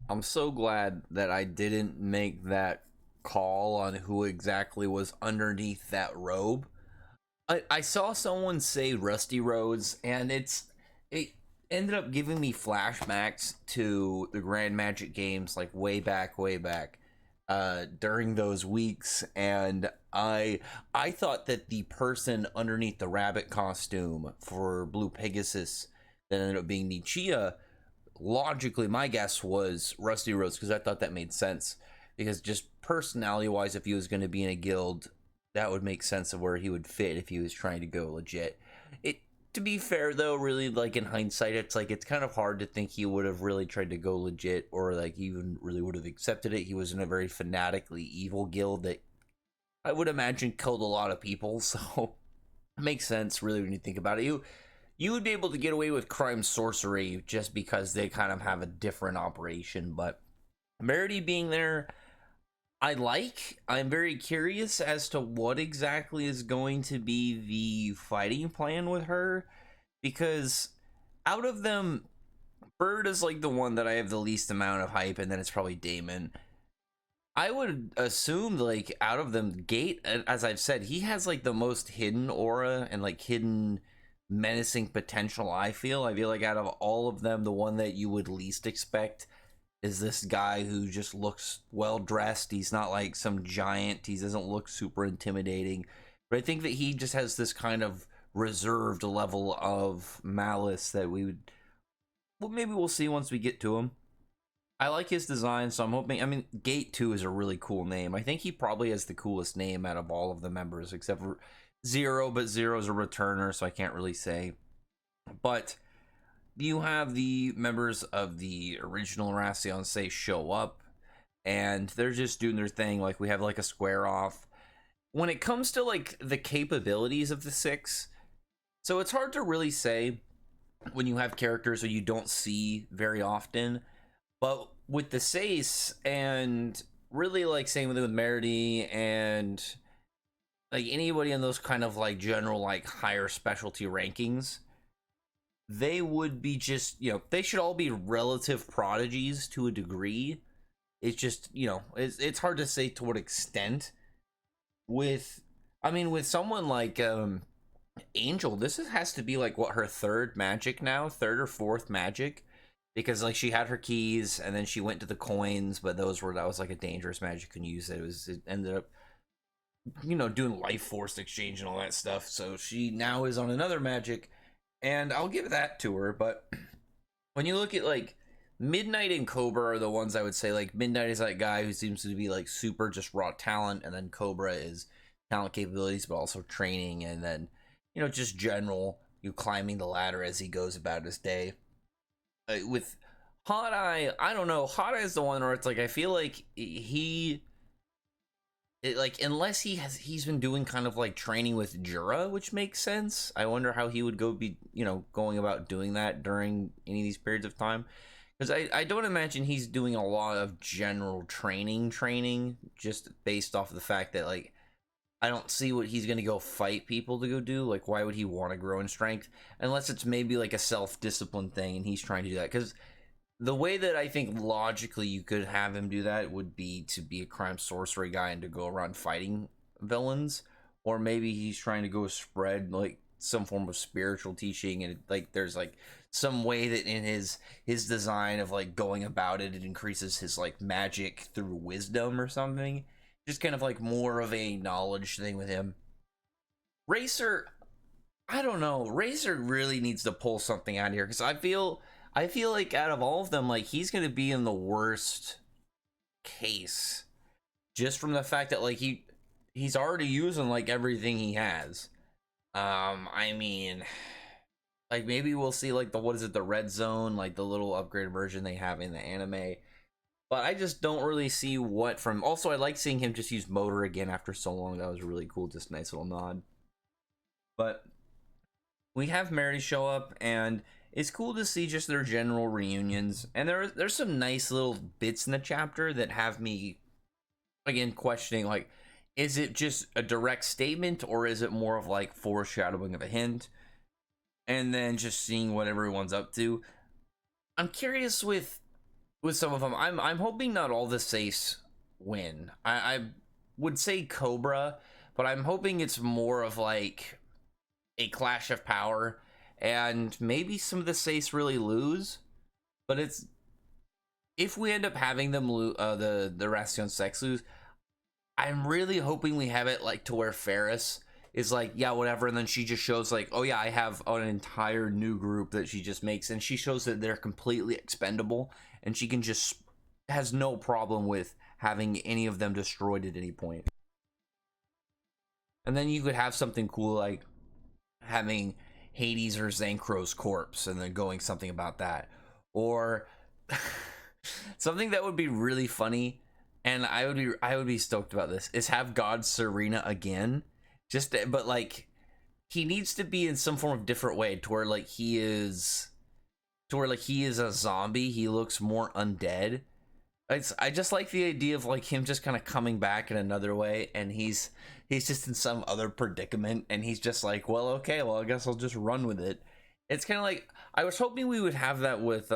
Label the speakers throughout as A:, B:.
A: I'm so glad that I didn't make that call on who exactly was underneath that robe. I saw someone say Rusty Rhodes, and it ended up giving me flashbacks to the Grand Magic games, like way back, during those weeks, and I thought that the person underneath the rabbit costume for Blue Pegasus that ended up being Nichia, logically my guess was Rusty Rhodes because I thought that made sense. Because just personality wise, if he was going to be in a guild, that would make sense of where he would fit if he was trying to go legit. It To be fair though, really like in hindsight, it's like it's kind of hard to think he would have really tried to go legit or like even really would have accepted it. He was in a very fanatically evil guild that I would imagine killed a lot of people, so it makes sense really when you think about it. You would be able to get away with crime sorcery just because they kind of have a different operation, but Merity being there, I'm very curious as to what exactly is going to be the fighting plan with her because out of them, Bird is like the one that I have the least amount of hype, and then it's probably Damon. I would assume like out of them, Gate, as I've said, he has like the most hidden aura and like hidden menacing potential. I feel like out of all of them, the one that you would least expect is this guy who just looks well dressed. He's not like some giant. He doesn't look super intimidating. But I think that he just has this kind of reserved level of malice that we would, well, maybe we'll see once we get to him. I like his design, so I'm hoping. I mean, Gate 2 is a really cool name. I think he probably has the coolest name out of all of the members, except for Zero, but Zero's a returner, so I can't really say. But you have the members of the original Racion say show up, and they're just doing their thing. Like, we have like a square off. When it comes to like the capabilities of the six, so it's hard to really say when you have characters that you don't see very often. But with the Sace and really like same with Merity and like anybody in those kind of like general like higher specialty rankings, they would be just, they should all be relative prodigies to a degree. It's just, it's hard to say to what extent. With I mean with someone like Angel, has to be like what, her third magic now, third or fourth magic, because like she had her keys and then she went to the coins, but that was like a dangerous magic, you couldn't use it. It ended up doing life force exchange and all that stuff, so she now is on another magic, and I'll give that to her. But when you look at like Midnight and Cobra are the ones I would say. Like Midnight is that guy who seems to be like super just raw talent, and then Cobra is talent capabilities but also training, and then just general you climbing the ladder as he goes about his day. With Hot Eye, I don't know. Hot Eye is the one where it's like I feel like like unless he's been doing kind of like training with Jura, which makes sense. I wonder how he would be going about doing that during any of these periods of time, because I don't imagine he's doing a lot of general training just based off of the fact that like I don't see what he's gonna go fight people to go do. Like, why would he want to grow in strength unless it's maybe like a self-discipline thing and he's trying to do that? Because the way that I think logically you could have him do that would be to be a crime sorcery guy and to go around fighting villains, or maybe he's trying to go spread like some form of spiritual teaching, and like there's like some way that in his design of like going about it, it increases his like magic through wisdom or something. Just kind of like more of a knowledge thing with him. Racer, I don't know. Racer really needs to pull something out here because I feel like out of all of them, like he's gonna be in the worst case, just from the fact that like he's already using like everything he has. I mean, like maybe we'll see like the, what is it, the red zone, like the little upgraded version they have in the anime. But I just don't really see what from. Also, I like seeing him just use motor again after so long. That was really cool. Just a nice little nod. But we have Mary show up, and it's cool to see just their general reunions. And there's some nice little bits in the chapter that have me again questioning, like, is it just a direct statement or is it more of like foreshadowing of a hint? And then just seeing what everyone's up to. I'm curious with with some of them. I'm hoping not all the Sace win. I would say Cobra, but I'm hoping it's more of like a clash of power, and maybe some of the Sace really lose. But it's if we end up having them lose, the Ration Sex lose, I'm really hoping we have it like to where Ferris is like, yeah, whatever, and then she just shows like, oh yeah, I have an entire new group that she just makes, and she shows that they're completely expendable, and she can just has no problem with having any of them destroyed at any point. And then you could have something cool like having Hades or Zancro's corpse, and then going something about that, or something that would be really funny, and I would be stoked about this, is have God Serena again, just but like he needs to be in some form of different way to where like he is a zombie. He looks more undead. I just like the idea of like him just kind of coming back in another way, and he's just in some other predicament, and he's just like, well, okay, well, I guess I'll just run with it. It's kind of like I was hoping we would have that with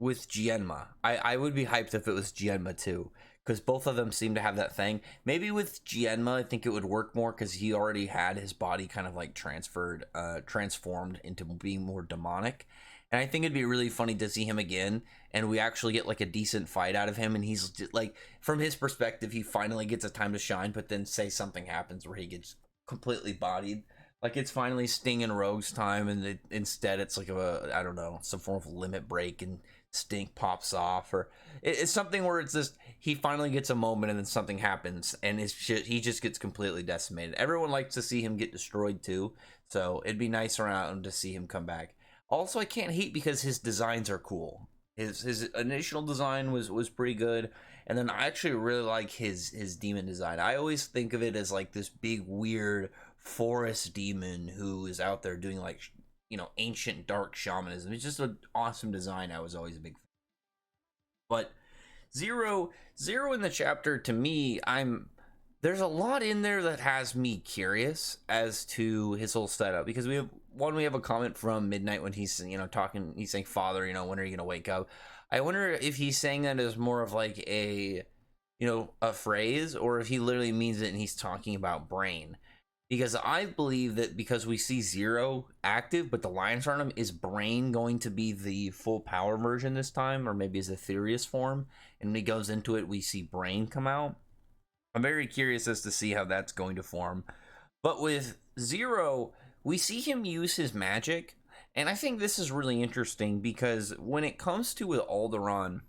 A: Gienma. I would be hyped if it was Gienma too, because both of them seem to have that thing. Maybe with Gienma, I think it would work more because he already had his body kind of like transformed into being more demonic. And I think it'd be really funny to see him again, and we actually get like a decent fight out of him, and he's just, like, from his perspective, he finally gets a time to shine, but then say something happens where he gets completely bodied. Like it's finally Sting and Rogue's time, and instead it's like I don't know, some form of limit break, and Sting pops off, or it's something where it's just he finally gets a moment, and then something happens, and he just gets completely decimated. Everyone likes to see him get destroyed too, so it'd be nice around to see him come back. Also, I can't hate because his designs are cool. His initial design was pretty good, and then I actually really like his demon design. I always think of it as like this big weird forest demon who is out there doing like ancient dark shamanism. It's just an awesome design. I was always a big fan. But Zero in the chapter, to me, there's a lot in there that has me curious as to his whole setup, because we have a comment from Midnight when he's talking, he's saying, Father, when are you gonna wake up? I wonder if he's saying that as more of like a phrase, or if he literally means it and he's talking about Brain. Because I believe that because we see Zero active, but the lines on him, is Brain going to be the full power version this time, or maybe as Aetherius form? And when he goes into it, we see Brain come out. I'm very curious as to see how that's going to form. But with Zero, we see him use his magic, and I think this is really interesting because when it comes to with Alderaan,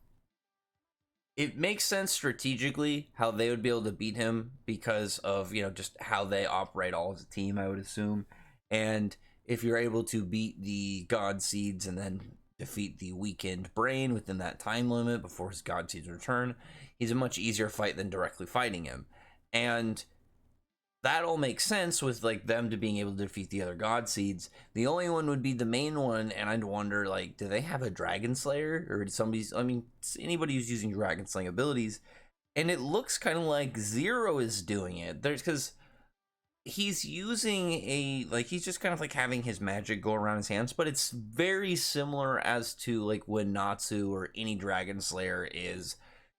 A: it makes sense strategically how they would be able to beat him because of just how they operate all as a team, I would assume. And if you're able to beat the God Seeds and then defeat the weakened Brain within that time limit before his God Seeds return, he's a much easier fight than directly fighting him. And that all makes sense with like them to being able to defeat the other God Seeds. The only one would be the main one, and I'd wonder, like, do they have a Dragon Slayer, or did anybody who's using Dragon Slaying abilities? And it looks kind of like Zero is doing it. Because he's using he's just kind of like having his magic go around his hands, but it's very similar as to like when Natsu or any Dragon Slayer is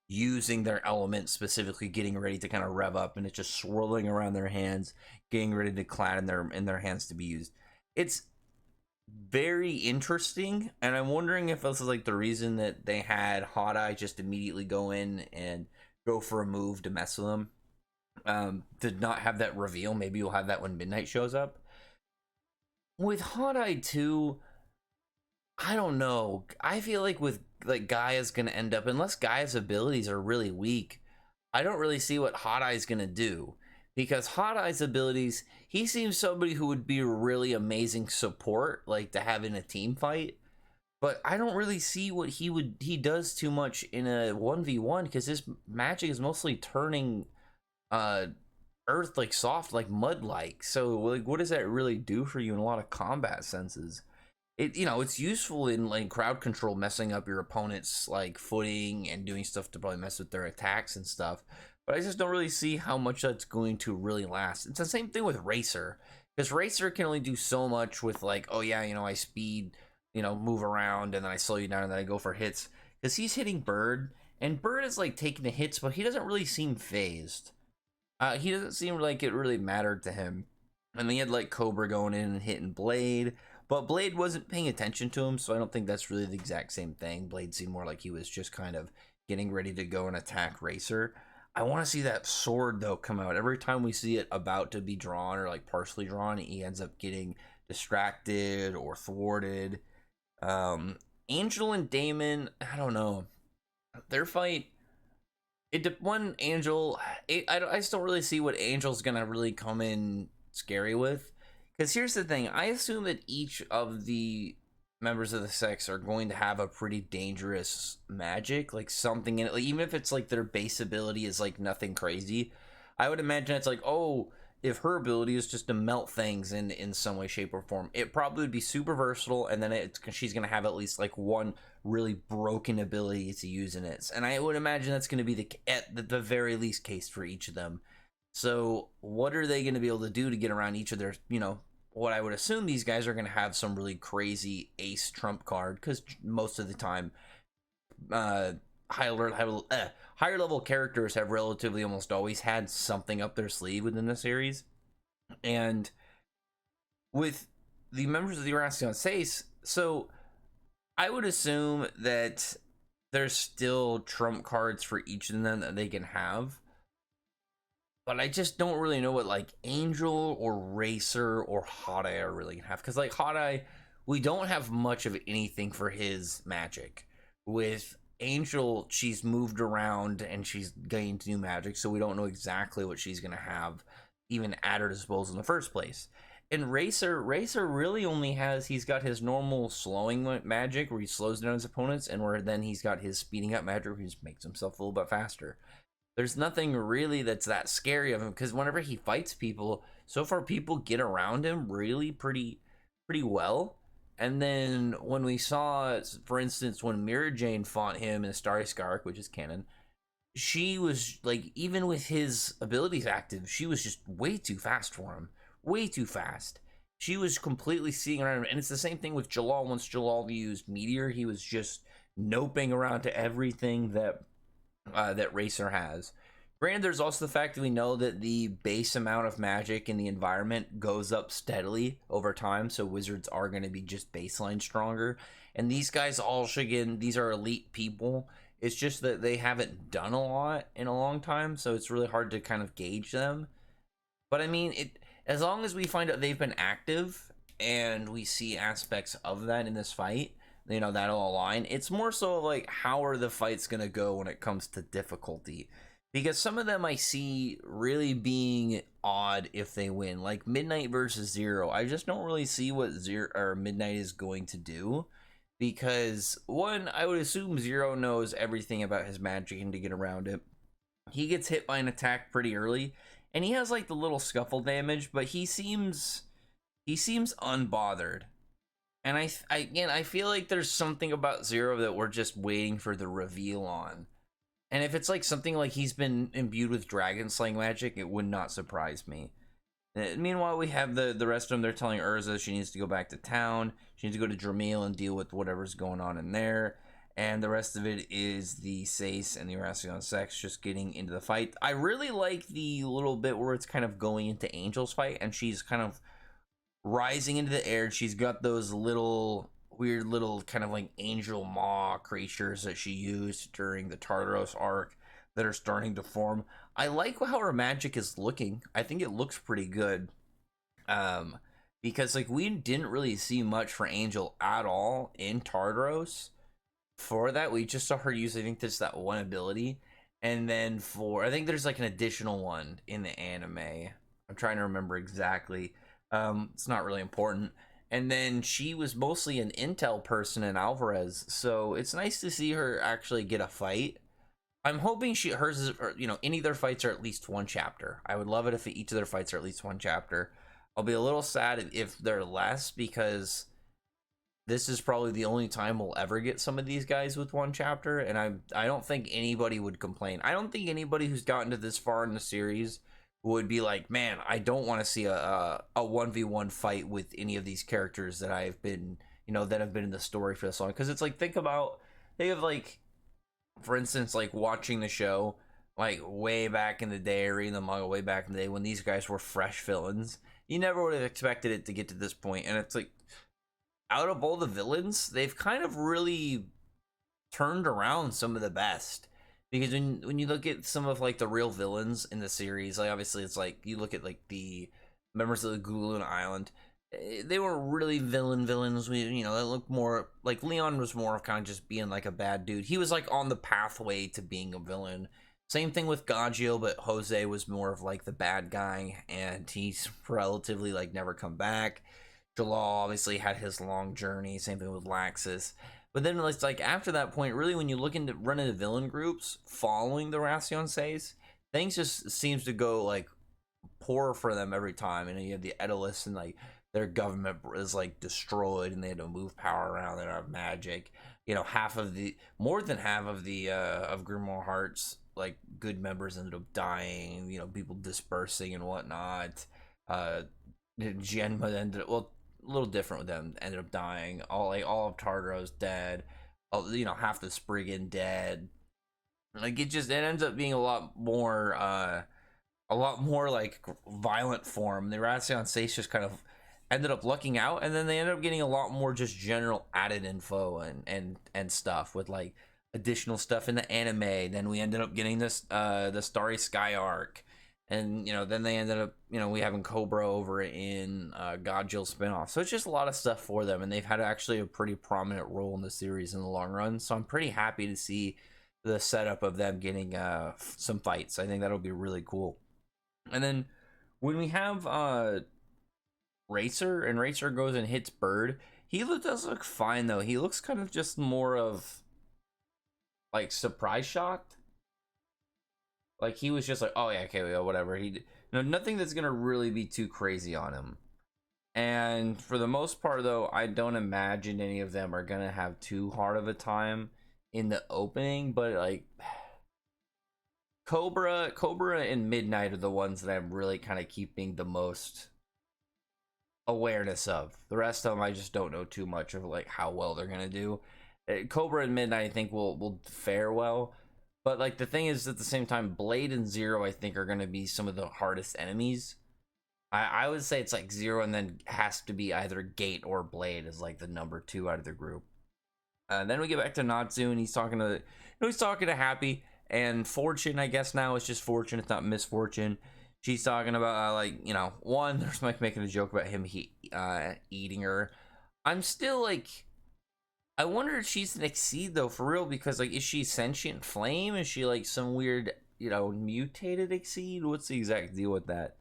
A: using their element, specifically getting ready to kind of rev up, and it's just swirling around their hands, getting ready to clad in their hands to be used. It's very interesting, and I'm wondering if this is like the reason that they had Hot Eye just immediately go in and go for a move to mess with them. Did not have that reveal. Maybe you'll have that when Midnight shows up. With Hot Eye 2, I don't know. I feel like with like Gaia's gonna end up, unless Gaia's abilities are really weak, I don't really see what Hot Eye's gonna do. Because Hot Eye's abilities, he seems somebody who would be a really amazing support, like to have in a team fight. But I don't really see what he does too much in a 1v1, because his magic is mostly turning earth like soft, like mud like. So like what does that really do for you in a lot of combat senses? It's useful in like crowd control, messing up your opponent's like footing and doing stuff to probably mess with their attacks and stuff. But I just don't really see how much that's going to really last. It's the same thing with Racer, because Racer can only do so much with like, oh yeah, I speed, move around, and then I slow you down, and then I go for hits. Because he's hitting Bird, and Bird is like taking the hits, but he doesn't really seem phased. He doesn't seem like it really mattered to him. And then he had like Cobra going in and hitting Blade, but Blade wasn't paying attention to him, so I don't think that's really the exact same thing. Blade seemed more like he was just kind of getting ready to go and attack Racer. I want to see that sword though come out. Every time we see it about to be drawn or like partially drawn, he ends up getting distracted or thwarted. Angel and Damon, I don't know. Their fight, one Angel, I still really see what Angel's gonna really come in scary with. Because here's the thing, I assume that each of the members of the sex are going to have a pretty dangerous magic, like something in it, like, even if it's like their base ability is like nothing crazy. I would imagine it's like, oh, if her ability is just to melt things in some way, shape, or form, it probably would be super versatile, and then she's gonna have at least like one really broken ability to use in it. And I would imagine that's gonna be at the very least case for each of them. So what are they gonna be able to do to get around each of their, what I would assume these guys are going to have some really crazy ace trump card, because most of the time higher level characters have relatively almost always had something up their sleeve within the series. And with the members of the Urasion Seis, so I would assume that there's still trump cards for each of them that they can have. But I just don't really know what like Angel or Racer or Hot Eye are really gonna have. Because like Hot Eye, we don't have much of anything for his magic. With Angel, she's moved around and she's gained new magic, so we don't know exactly what she's gonna have even at her disposal in the first place. And Racer really only he's got his normal slowing magic where he slows down his opponents, and where then he's got his speeding up magic where he just makes himself a little bit faster. There's nothing really that's that scary of him, because whenever he fights people, so far people get around him really pretty well. And then when we saw, for instance, when Mira Jane fought him in Starry Sky arc, which is canon, she was like, even with his abilities active, she was just way too fast for him. Way too fast. She was completely seeing around him. And it's the same thing with Jalal. Once Jalal used Meteor, he was just noping around to everything that Racer has. Granted, there's also the fact that we know that the base amount of magic in the environment goes up steadily over time, so wizards are going to be just baseline stronger. And these guys all should get, these are elite people. It's just that they haven't done a lot in a long time, so it's really hard to kind of gauge them. But I mean, as long as we find out they've been active and we see aspects of that in this fight, that'll align. It's more so like, how are the fights gonna go when it comes to difficulty? Because some of them I see really being odd if they win, like Midnight versus Zero. I just don't really see what Zero or Midnight is going to do, because one, I would assume Zero knows everything about his magic and to get around it. He gets hit by an attack pretty early, and he has like the little scuffle damage, but he seems unbothered. And I feel like there's something about Zero that we're just waiting for the reveal on. And if it's like something like he's been imbued with dragon slaying magic, it would not surprise me. Meanwhile, we have the rest of them. They're telling Urza she needs to go back to town. She needs to go to Dramil and deal with whatever's going on in there. And the rest of it is the Seis and the Urasion Sex just getting into the fight. I really like the little bit where it's kind of going into Angel's fight, and she's kind of rising into the air. She's got those weird little kind of like angel maw creatures that she used during the Tartaros arc that are starting to form. I like how her magic is looking. I think it looks pretty good. Because like we didn't really see much for Angel at all in Tartaros. For that, we just saw her use, I think, just that one ability. And then I think there's like an additional one in the anime. I'm trying to remember exactly. It's not really important. And then she was mostly an intel person in Alvarez, so it's nice to see her actually get a fight. I'm hoping hers is, any of their fights are at least one chapter. I would love it if each of their fights are at least one chapter. I'll be a little sad if they're less, because this is probably the only time we'll ever get some of these guys with one chapter, and I don't think anybody would complain. I don't think anybody who's gotten to this far in the series would be like, man, I don't want to see a 1v1 fight with any of these characters that I've been that have been in the story for this long. Because it's like, think of like, for instance, like watching the show like way back in the day, or reading the manga way back in the day when these guys were fresh villains. You never would have expected it to get to this point, and it's like, out of all the villains, they've kind of really turned around some of the best. Because when you look at some of like the real villains in the series, like obviously it's like you look at like the members of the Gulun Island, they weren't really villains. They look more like Leon was more of kind of just being like a bad dude. He was like on the pathway to being a villain. Same thing with Gagio, but Jose was more of like the bad guy, and he's relatively like never come back. Jalal obviously had his long journey. Same thing with Laxus. But then it's like after that point, really, when you look into run into villain groups following the Racion Seis, things just seems to go like poor for them every time. And you have the Edolis, and like their government is like destroyed, and they had to move power around. They don't have magic. More than half of the of Grimoire Heart's like good members ended up dying. People dispersing and whatnot. Genma ended up, well, a little different with them, ended up dying. All of Tartaro's dead. Half the Spriggan dead. Like it ends up being a lot more like violent form. The Racion Seis just kind of ended up lucking out, and then they ended up getting a lot more just general added info and stuff with like additional stuff in the anime. Then we ended up getting this the Starry Sky arc, and then they ended up we having Cobra over in Godzilla spinoff. So it's just a lot of stuff for them, and they've had actually a pretty prominent role in the series in the long run. So I'm pretty happy to see the setup of them getting some fights. I think that'll be really cool. And then when we have Racer, and Racer goes and hits Bird, he does look fine though. He looks kind of just more of like surprise shocked. Like he was just like, oh yeah, okay, whatever. Nothing that's gonna really be too crazy on him. And for the most part though, I don't imagine any of them are gonna have too hard of a time in the opening. But like Cobra and Midnight are the ones that I'm really kind of keeping the most awareness of. The rest of them I just don't know too much of like how well they're gonna do. Cobra and Midnight I think will fare well, but like the thing is, at the same time, Blade and Zero I think are gonna be some of the hardest enemies. I would say it's like Zero, and then has to be either Gate or Blade as like the number 2 out of the group. Then we get back to Natsu, and he's talking to Happy and Fortune. I guess now it's just Fortune, it's not Misfortune. She's talking about one, there's Mike making a joke about him eating her. I'm still like, I wonder if she's an Exceed though, for real, because like, is she sentient flame? Is she like some weird mutated Exceed? What's the exact deal with that?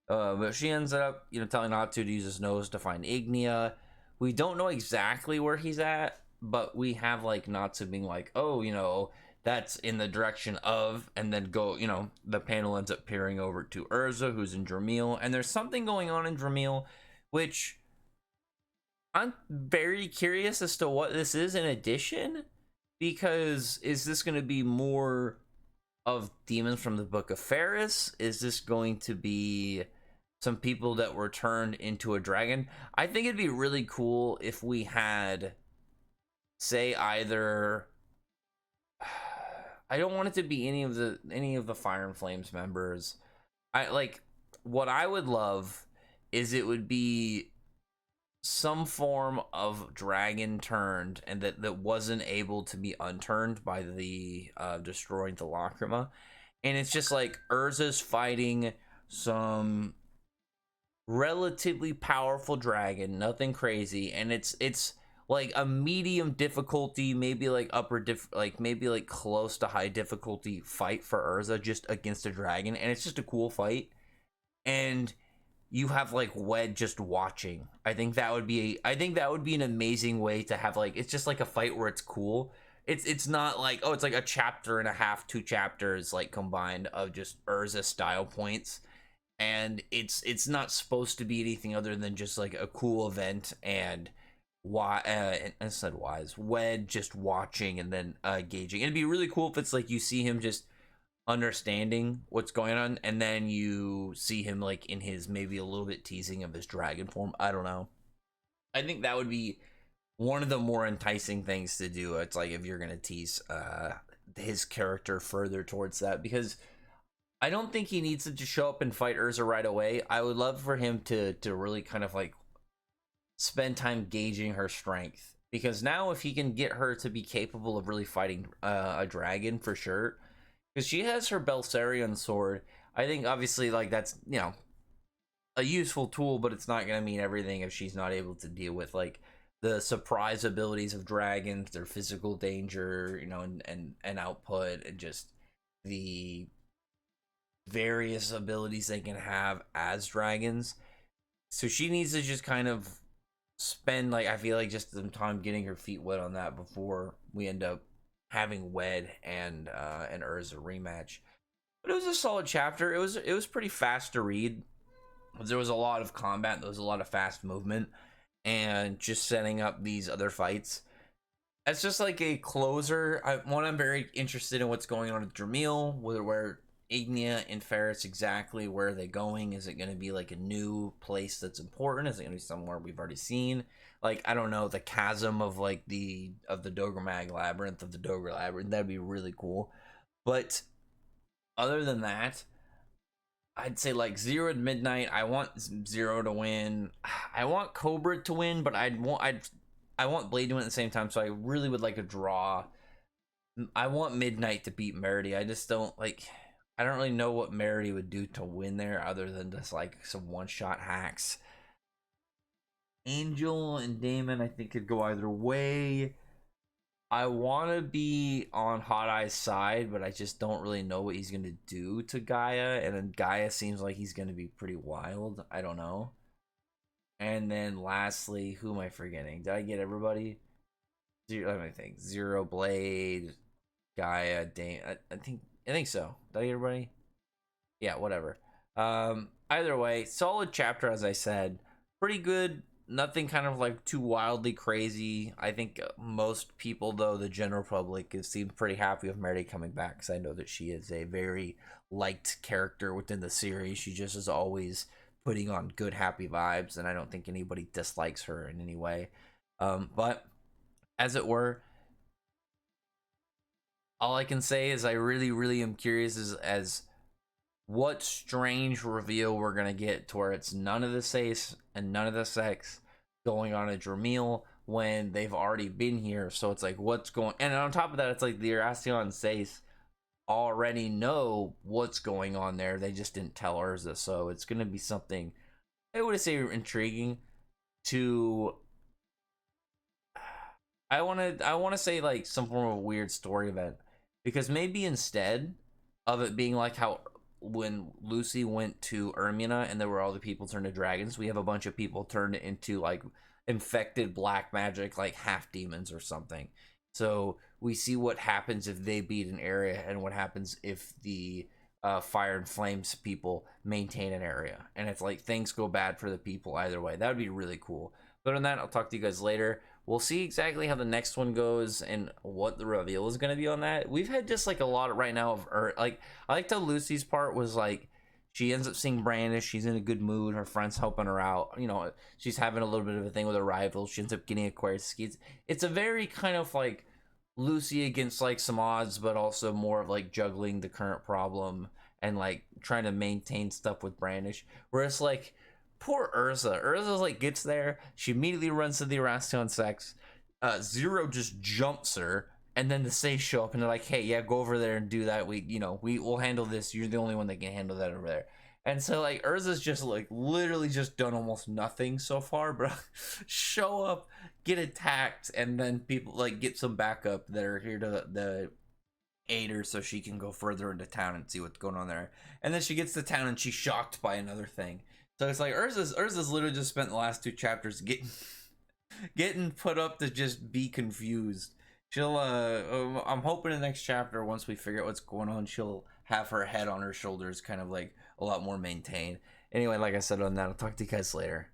A: But she ends up telling Natsu to use his nose to find Ignia. We don't know exactly where he's at, but we have like Natsu being like, oh, that's in the direction of, and then go, the panel ends up peering over to Urza, who's in Dramil, and there's something going on in Dramil, which I'm very curious as to what this is in addition, because is this going to be more of demons from the Book of Ferris? Is this going to be some people that were turned into a dragon? I think it'd be really cool if we had, say, either, I don't want it to be any of the Fire and Flames members. What I would love is it would be some form of dragon turned, and that wasn't able to be unturned by the destroying the Lacrima, and it's just like Urza's fighting some relatively powerful dragon, nothing crazy, and it's like a medium difficulty, maybe like maybe like close to high difficulty fight for Urza just against a dragon, and it's just a cool fight. And you have like Wed just watching. I think that would be an amazing way to have, like, it's just like a fight where it's cool. It's not like, oh, it's like a chapter and a half, 2 chapters like combined of just Urza style points, and it's not supposed to be anything other than just like a cool event. And Wed just watching and then gauging. It'd be really cool if it's like you see him just understanding what's going on, and then you see him like in his maybe a little bit teasing of his dragon form. I don't know. I think that would be one of the more enticing things to do. It's like if you're gonna tease his character further towards that, because I don't think he needs to just show up and fight Urza right away. I would love for him to really kind of like spend time gauging her strength, because now if he can get her to be capable of really fighting a dragon for sure, because she has her Belsarion sword. I think obviously like that's, you know, a useful tool, but it's not gonna mean everything if she's not able to deal with like the surprise abilities of dragons, their physical danger, you know, and output, and just the various abilities they can have as dragons. So she needs to just kind of spend, like, I feel like just some time getting her feet wet on that before we end up having Wed and Urza rematch. But it was a solid chapter. It was pretty fast to read. There was a lot of combat, there was a lot of fast movement, and just setting up these other fights. It's just like a closer. I'm very interested in what's going on with Dramil, where Ignia and Ferris, exactly where are they going? Is it going to be like a new place that's important? Is it going to be somewhere we've already seen? Like, I don't know, the chasm of like the Dogromag labyrinth, of the Dogre labyrinth. That'd be really cool. But other than that, I'd say like Zero and Midnight. I want Zero to win. I want Cobra to win, but I want Blade to win at the same time. So I really would like a draw. I want Midnight to beat Merity. I just don't like. I don't really know what Merity would do to win there, other than just like some one-shot hacks. Angel and Damon, I think, could go either way. I want to be on Hot Eye's side, but I just don't really know what he's going to do to Gaia. And then Gaia seems like he's going to be pretty wild. I don't know. And then lastly, who am I forgetting? Did I get everybody? Let me think. Zero, Blade, Gaia, Dane. I think so. Did I get everybody? Yeah, whatever. Either way, solid chapter, as I said. Pretty good. Nothing kind of like too wildly crazy. I think most people, though, the general public, seemed pretty happy with Merity coming back, because I know that she is a very liked character within the series. She just is always putting on good, happy vibes, and I don't think anybody dislikes her in any way. But as it were, all I can say is I really, really am curious as what strange reveal we're gonna get to where it's none of the Sace and none of the Sex going on a Dramil when they've already been here. So it's like, what's going, and on top of that, it's like the Erasion Sace already know what's going on there. They just didn't tell Urza. So it's gonna be something, I would say, intriguing to, I wanna say like some form of a weird story event, because maybe instead of it being like how when Lucy went to Ermina and there were all the people turned to dragons, we have a bunch of people turned into like infected black magic, like half demons or something. So we see what happens if they beat an area, and what happens if the Fire and Flames people maintain an area, and it's like things go bad for the people either way. That would be really cool. But on that, I'll talk to you guys later. We'll see exactly how the next one goes and what the reveal is going to be on that. We've had just like a lot of right now of like, I liked how Lucy's part was like, she ends up seeing Brandish, she's in a good mood, her friend's helping her out, you know, she's having a little bit of a thing with her rival, she ends up getting Aquarius skis. It's a very kind of like Lucy against like some odds, but also more of like juggling the current problem and like trying to maintain stuff with Brandish, where it's like, poor Urza. Urza's like gets there, she immediately runs to the Erasion Sex. Zero just jumps her, and then the Sace show up and they're like, "Hey, yeah, go over there and do that. We'll handle this. You're the only one that can handle that over there." And so like Urza's just like literally just done almost nothing so far, bro. Show up, get attacked, and then people like get some backup that are here to the aid her so she can go further into town and see what's going on there. And then she gets to town and she's shocked by another thing. So it's like Urza's literally just spent the last 2 chapters getting put up to just be confused. She'll I'm hoping in the next chapter, once we figure out what's going on, she'll have her head on her shoulders, kind of like a lot more maintained. Anyway, like I said on that, I'll talk to you guys later.